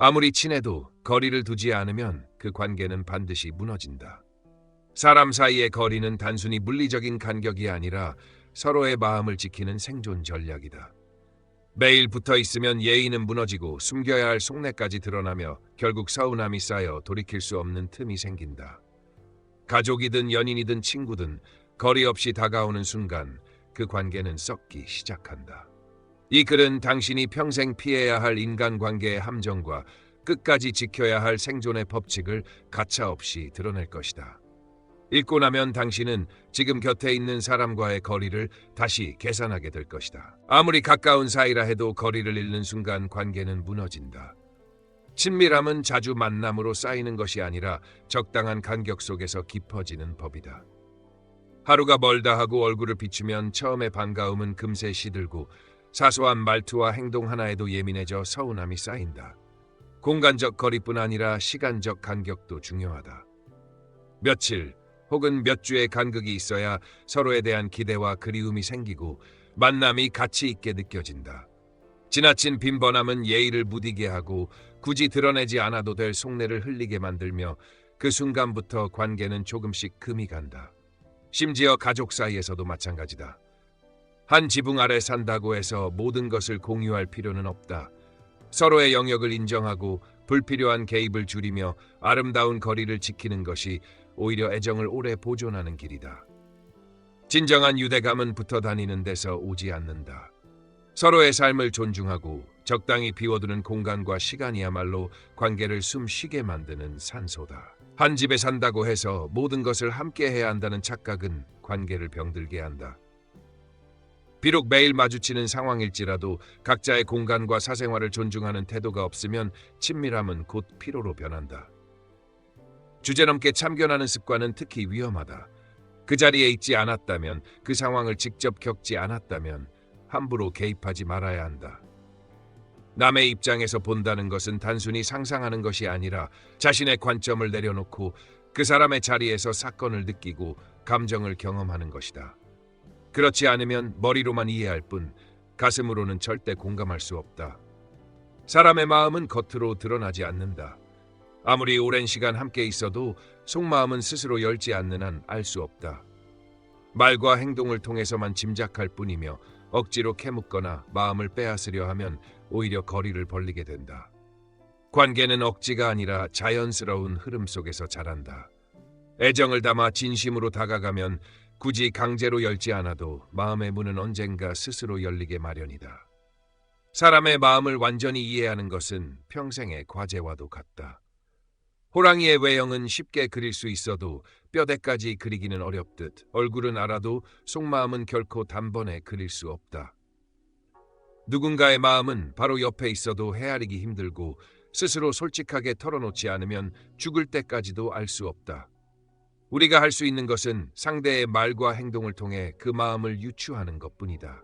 아무리 친해도 거리를 두지 않으면 그 관계는 반드시 무너진다. 사람 사이의 거리는 단순히 물리적인 간격이 아니라 서로의 마음을 지키는 생존 전략이다. 매일 붙어 있으면 예의는 무너지고 숨겨야 할 속내까지 드러나며 결국 서운함이 쌓여 돌이킬 수 없는 틈이 생긴다. 가족이든 연인이든 친구든 거리 없이 다가오는 순간 그 관계는 썩기 시작한다. 이 글은 당신이 평생 피해야 할 인간관계의 함정과 끝까지 지켜야 할 생존의 법칙을 가차없이 드러낼 것이다. 읽고 나면 당신은 지금 곁에 있는 사람과의 거리를 다시 계산하게 될 것이다. 아무리 가까운 사이라 해도 거리를 잃는 순간 관계는 무너진다. 친밀함은 자주 만남으로 쌓이는 것이 아니라 적당한 간격 속에서 깊어지는 법이다. 하루가 멀다 하고 얼굴을 비추면 처음의 반가움은 금세 시들고 사소한 말투와 행동 하나에도 예민해져 서운함이 쌓인다. 공간적 거리뿐 아니라 시간적 간격도 중요하다. 며칠 혹은 몇 주의 간격이 있어야 서로에 대한 기대와 그리움이 생기고 만남이 가치 있게 느껴진다. 지나친 빈번함은 예의를 무디게 하고 굳이 드러내지 않아도 될 속내를 흘리게 만들며 그 순간부터 관계는 조금씩 금이 간다. 심지어 가족 사이에서도 마찬가지다. 한 지붕 아래 산다고 해서 모든 것을 공유할 필요는 없다. 서로의 영역을 인정하고 불필요한 개입을 줄이며 아름다운 거리를 지키는 것이 오히려 애정을 오래 보존하는 길이다. 진정한 유대감은 붙어 다니는 데서 오지 않는다. 서로의 삶을 존중하고 적당히 비워두는 공간과 시간이야말로 관계를 숨 쉬게 만드는 산소다. 한 집에 산다고 해서 모든 것을 함께 해야 한다는 착각은 관계를 병들게 한다. 비록 매일 마주치는 상황일지라도 각자의 공간과 사생활을 존중하는 태도가 없으면 친밀함은 곧 피로로 변한다. 주제넘게 참견하는 습관은 특히 위험하다. 그 자리에 있지 않았다면, 그 상황을 직접 겪지 않았다면 함부로 개입하지 말아야 한다. 남의 입장에서 본다는 것은 단순히 상상하는 것이 아니라 자신의 관점을 내려놓고 그 사람의 자리에서 사건을 느끼고 감정을 경험하는 것이다. 그렇지 않으면 머리로만 이해할 뿐 가슴으로는 절대 공감할 수 없다. 사람의 마음은 겉으로 드러나지 않는다. 아무리 오랜 시간 함께 있어도 속마음은 스스로 열지 않는 한 알 수 없다. 말과 행동을 통해서만 짐작할 뿐이며 억지로 캐묻거나 마음을 빼앗으려 하면 오히려 거리를 벌리게 된다. 관계는 억지가 아니라 자연스러운 흐름 속에서 자란다. 애정을 담아 진심으로 다가가면 굳이 강제로 열지 않아도 마음의 문은 언젠가 스스로 열리게 마련이다. 사람의 마음을 완전히 이해하는 것은 평생의 과제와도 같다. 호랑이의 외형은 쉽게 그릴 수 있어도 뼈대까지 그리기는 어렵듯 얼굴은 알아도 속마음은 결코 단번에 그릴 수 없다. 누군가의 마음은 바로 옆에 있어도 헤아리기 힘들고 스스로 솔직하게 털어놓지 않으면 죽을 때까지도 알 수 없다. 우리가 할 수 있는 것은 상대의 말과 행동을 통해 그 마음을 유추하는 것뿐이다.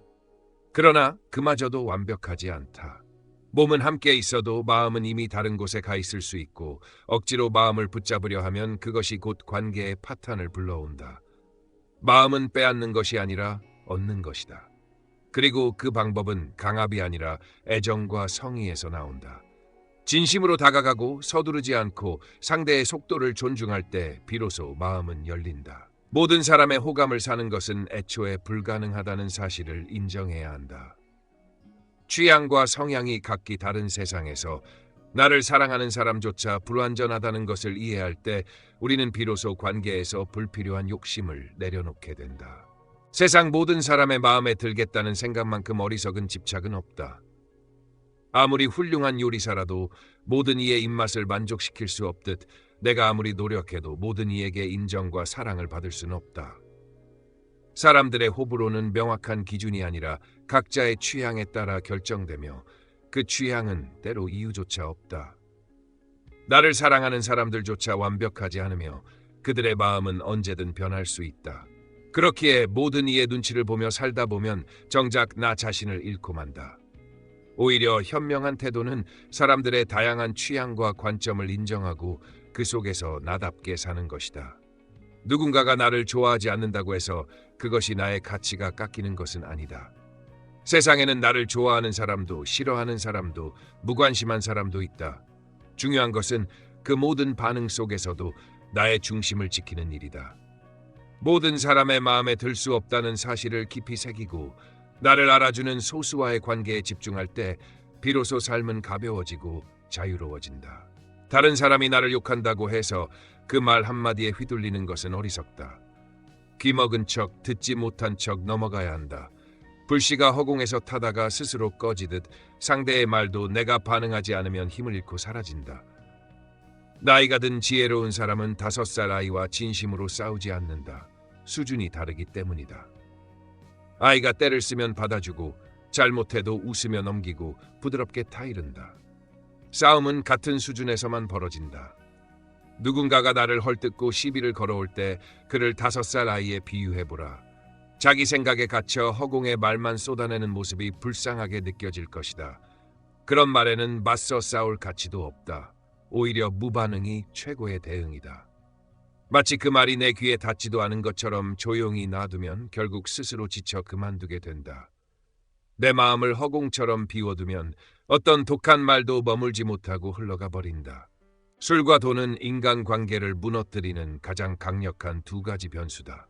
그러나 그마저도 완벽하지 않다. 몸은 함께 있어도 마음은 이미 다른 곳에 가 있을 수 있고 억지로 마음을 붙잡으려 하면 그것이 곧 관계의 파탄을 불러온다. 마음은 빼앗는 것이 아니라 얻는 것이다. 그리고 그 방법은 강압이 아니라 애정과 성의에서 나온다. 진심으로 다가가고 서두르지 않고 상대의 속도를 존중할 때 비로소 마음은 열린다. 모든 사람의 호감을 사는 것은 애초에 불가능하다는 사실을 인정해야 한다. 취향과 성향이 각기 다른 세상에서 나를 사랑하는 사람조차 불완전하다는 것을 이해할 때 우리는 비로소 관계에서 불필요한 욕심을 내려놓게 된다. 세상 모든 사람의 마음에 들겠다는 생각만큼 어리석은 집착은 없다. 아무리 훌륭한 요리사라도 모든 이의 입맛을 만족시킬 수 없듯 내가 아무리 노력해도 모든 이에게 인정과 사랑을 받을 수는 없다. 사람들의 호불호는 명확한 기준이 아니라 각자의 취향에 따라 결정되며 그 취향은 때로 이유조차 없다. 나를 사랑하는 사람들조차 완벽하지 않으며 그들의 마음은 언제든 변할 수 있다. 그렇기에 모든 이의 눈치를 보며 살다 보면 정작 나 자신을 잃고 만다. 오히려 현명한 태도는 사람들의 다양한 취향과 관점을 인정하고 그 속에서 나답게 사는 것이다. 누군가가 나를 좋아하지 않는다고 해서 그것이 나의 가치가 깎이는 것은 아니다. 세상에는 나를 좋아하는 사람도 싫어하는 사람도 무관심한 사람도 있다. 중요한 것은 그 모든 반응 속에서도 나의 중심을 지키는 일이다. 모든 사람의 마음에 들 수 없다는 사실을 깊이 새기고 나를 알아주는 소수와의 관계에 집중할 때 비로소 삶은 가벼워지고 자유로워진다. 다른 사람이 나를 욕한다고 해서 그 말 한마디에 휘둘리는 것은 어리석다. 귀먹은 척, 듣지 못한 척 넘어가야 한다. 불씨가 허공에서 타다가 스스로 꺼지듯 상대의 말도 내가 반응하지 않으면 힘을 잃고 사라진다. 나이가 든 지혜로운 사람은 5살 아이와 진심으로 싸우지 않는다. 수준이 다르기 때문이다. 아이가 때를 쓰면 받아주고 잘못해도 웃으며 넘기고 부드럽게 타이른다. 싸움은 같은 수준에서만 벌어진다. 누군가가 나를 헐뜯고 시비를 걸어올 때 그를 5살 아이에 비유해보라. 자기 생각에 갇혀 허공에 말만 쏟아내는 모습이 불쌍하게 느껴질 것이다. 그런 말에는 맞서 싸울 가치도 없다. 오히려 무반응이 최고의 대응이다. 마치 그 말이 내 귀에 닿지도 않은 것처럼 조용히 놔두면 결국 스스로 지쳐 그만두게 된다. 내 마음을 허공처럼 비워두면 어떤 독한 말도 머물지 못하고 흘러가 버린다. 술과 돈은 인간관계를 무너뜨리는 가장 강력한 2가지 변수다.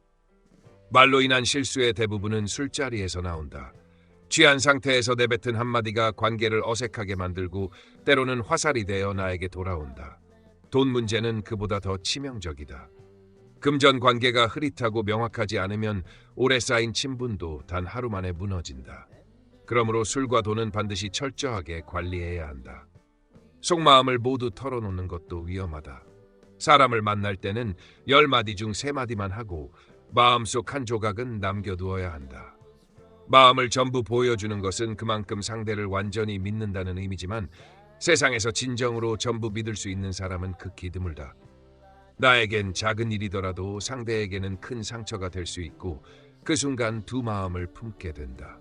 말로 인한 실수의 대부분은 술자리에서 나온다. 취한 상태에서 내뱉은 한마디가 관계를 어색하게 만들고 때로는 화살이 되어 나에게 돌아온다. 돈 문제는 그보다 더 치명적이다. 금전 관계가 흐릿하고 명확하지 않으면 오래 쌓인 친분도 단 하루 만에 무너진다. 그러므로 술과 돈은 반드시 철저하게 관리해야 한다. 속마음을 모두 털어놓는 것도 위험하다. 사람을 만날 때는 10마디 중 3마디만 하고 마음속 한 조각은 남겨두어야 한다. 마음을 전부 보여주는 것은 그만큼 상대를 완전히 믿는다는 의미지만 세상에서 진정으로 전부 믿을 수 있는 사람은 극히 드물다. 나에겐 작은 일이더라도 상대에게는 큰 상처가 될 수 있고 그 순간 2 마음을 품게 된다.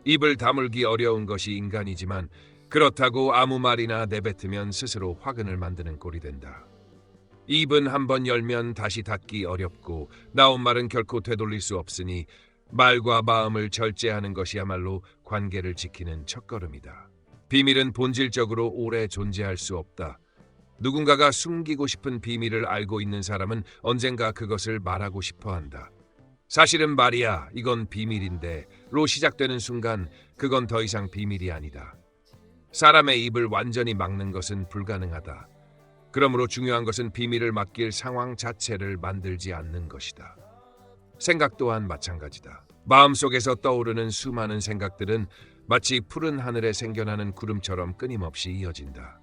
입을 다물기 어려운 것이 인간이지만 그렇다고 아무 말이나 내뱉으면 스스로 화근을 만드는 꼴이 된다. 입은 한번 열면 다시 닫기 어렵고 나온 말은 결코 되돌릴 수 없으니 말과 마음을 절제하는 것이야말로 관계를 지키는 첫걸음이다. 비밀은 본질적으로 오래 존재할 수 없다. 누군가가 숨기고 싶은 비밀을 알고 있는 사람은 언젠가 그것을 말하고 싶어 한다. 사실은 말이야, 이건 비밀인데 로 시작되는 순간 그건 더 이상 비밀이 아니다. 사람의 입을 완전히 막는 것은 불가능하다. 그러므로 중요한 것은 비밀을 맡길 상황 자체를 만들지 않는 것이다. 생각 또한 마찬가지다. 마음속에서 떠오르는 수많은 생각들은 마치 푸른 하늘에 생겨나는 구름처럼 끊임없이 이어진다.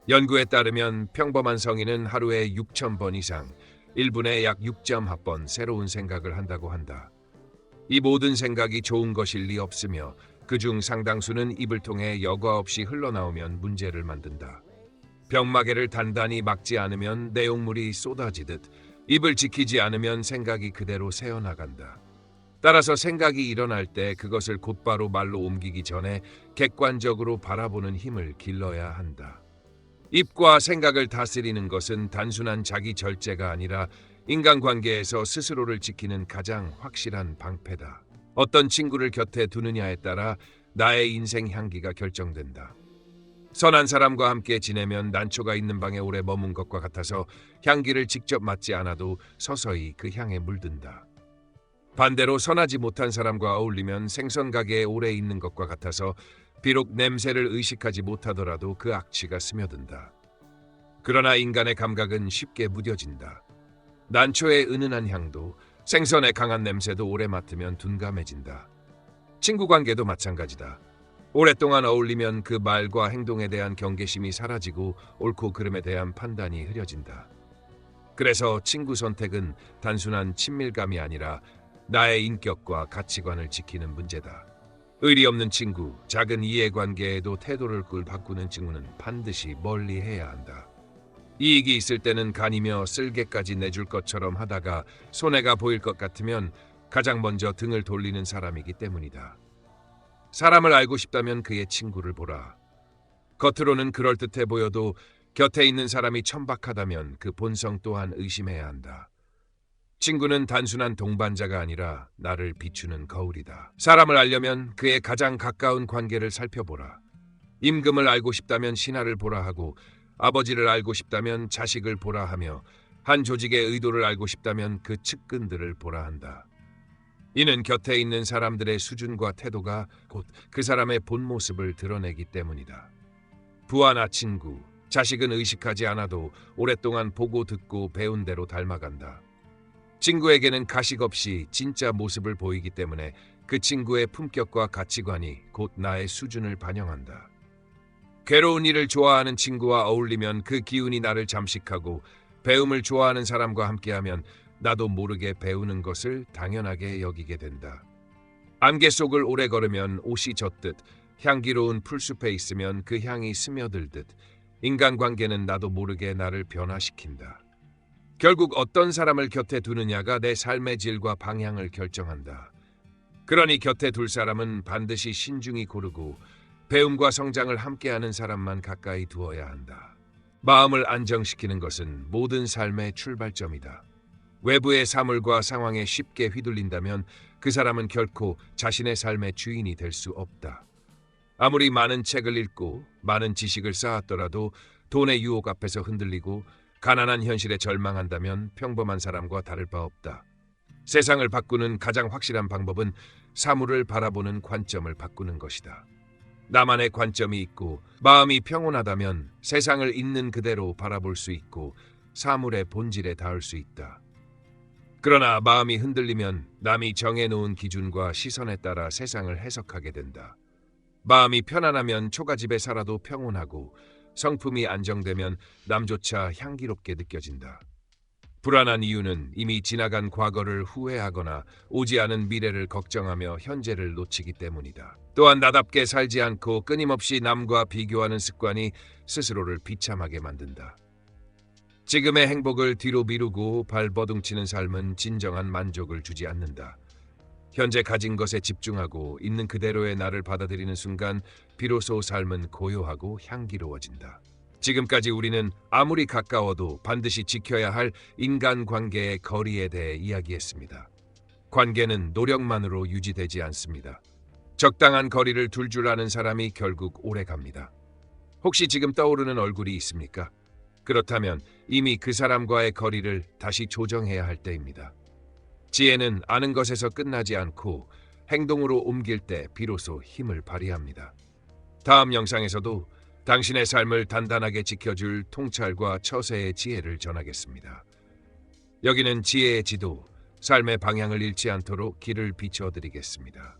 연구에 따르면 평범한 성인은 하루에 6,000번 이상, 1분에 약 6.8번 새로운 생각을 한다고 한다. 이 모든 생각이 좋은 것일 리 없으며 그중 상당수는 입을 통해 여과 없이 흘러나오면 문제를 만든다. 벽마개를 단단히 막지 않으면 내용물이 쏟아지듯 입을 지키지 않으면 생각이 그대로 새어나간다. 따라서 생각이 일어날 때 그것을 곧바로 말로 옮기기 전에 객관적으로 바라보는 힘을 길러야 한다. 입과 생각을 다스리는 것은 단순한 자기 절제가 아니라 인간관계에서 스스로를 지키는 가장 확실한 방패다. 어떤 친구를 곁에 두느냐에 따라 나의 인생 향기가 결정된다. 선한 사람과 함께 지내면 난초가 있는 방에 오래 머문 것과 같아서 향기를 직접 맡지 않아도 서서히 그 향에 물든다. 반대로 선하지 못한 사람과 어울리면 생선 가게에 오래 있는 것과 같아서 비록 냄새를 의식하지 못하더라도 그 악취가 스며든다. 그러나 인간의 감각은 쉽게 무뎌진다. 난초의 은은한 향도 생선의 강한 냄새도 오래 맡으면 둔감해진다. 친구 관계도 마찬가지다. 오랫동안 어울리면 그 말과 행동에 대한 경계심이 사라지고 옳고 그름에 대한 판단이 흐려진다. 그래서 친구 선택은 단순한 친밀감이 아니라 나의 인격과 가치관을 지키는 문제다. 의리 없는 친구, 작은 이해관계에도 태도를 바꾸는 친구는 반드시 멀리해야 한다. 이익이 있을 때는 간이며 쓸개까지 내줄 것처럼 하다가 손해가 보일 것 같으면 가장 먼저 등을 돌리는 사람이기 때문이다. 사람을 알고 싶다면 그의 친구를 보라. 겉으로는 그럴듯해 보여도 곁에 있는 사람이 천박하다면 그 본성 또한 의심해야 한다. 친구는 단순한 동반자가 아니라 나를 비추는 거울이다. 사람을 알려면 그의 가장 가까운 관계를 살펴보라. 임금을 알고 싶다면 신하를 보라 하고 아버지를 알고 싶다면 자식을 보라 하며 한 조직의 의도를 알고 싶다면 그 측근들을 보라 한다. 이는 곁에 있는 사람들의 수준과 태도가 곧 그 사람의 본 모습을 드러내기 때문이다. 부하나 친구, 자식은 의식하지 않아도 오랫동안 보고 듣고 배운 대로 닮아간다. 친구에게는 가식 없이 진짜 모습을 보이기 때문에 그 친구의 품격과 가치관이 곧 나의 수준을 반영한다. 괴로운 일을 좋아하는 친구와 어울리면 그 기운이 나를 잠식하고 배움을 좋아하는 사람과 함께하면 나도 모르게 배우는 것을 당연하게 여기게 된다. 안개 속을 오래 걸으면 옷이 젖듯 향기로운 풀숲에 있으면 그 향이 스며들듯 인간관계는 나도 모르게 나를 변화시킨다. 결국 어떤 사람을 곁에 두느냐가 내 삶의 질과 방향을 결정한다. 그러니 곁에 둘 사람은 반드시 신중히 고르고 배움과 성장을 함께하는 사람만 가까이 두어야 한다. 마음을 안정시키는 것은 모든 삶의 출발점이다. 외부의 사물과 상황에 쉽게 휘둘린다면 그 사람은 결코 자신의 삶의 주인이 될 수 없다. 아무리 많은 책을 읽고 많은 지식을 쌓았더라도 돈의 유혹 앞에서 흔들리고 가난한 현실에 절망한다면 평범한 사람과 다를 바 없다. 세상을 바꾸는 가장 확실한 방법은 사물을 바라보는 관점을 바꾸는 것이다. 나만의 관점이 있고 마음이 평온하다면 세상을 있는 그대로 바라볼 수 있고 사물의 본질에 닿을 수 있다. 그러나 마음이 흔들리면 남이 정해놓은 기준과 시선에 따라 세상을 해석하게 된다. 마음이 편안하면 초가집에 살아도 평온하고 성품이 안정되면 남조차 향기롭게 느껴진다. 불안한 이유는 이미 지나간 과거를 후회하거나 오지 않은 미래를 걱정하며 현재를 놓치기 때문이다. 또한 나답게 살지 않고 끊임없이 남과 비교하는 습관이 스스로를 비참하게 만든다. 지금의 행복을 뒤로 미루고 발버둥치는 삶은 진정한 만족을 주지 않는다. 현재 가진 것에 집중하고 있는 그대로의 나를 받아들이는 순간 비로소 삶은 고요하고 향기로워진다. 지금까지 우리는 아무리 가까워도 반드시 지켜야 할 인간관계의 거리에 대해 이야기했습니다. 관계는 노력만으로 유지되지 않습니다. 적당한 거리를 둘 줄 아는 사람이 결국 오래 갑니다. 혹시 지금 떠오르는 얼굴이 있습니까? 그렇다면 이미 그 사람과의 거리를 다시 조정해야 할 때입니다. 지혜는 아는 것에서 끝나지 않고 행동으로 옮길 때 비로소 힘을 발휘합니다. 다음 영상에서도 당신의 삶을 단단하게 지켜줄 통찰과 처세의 지혜를 전하겠습니다. 여기는 지혜의 지도, 삶의 방향을 잃지 않도록 길을 비춰드리겠습니다.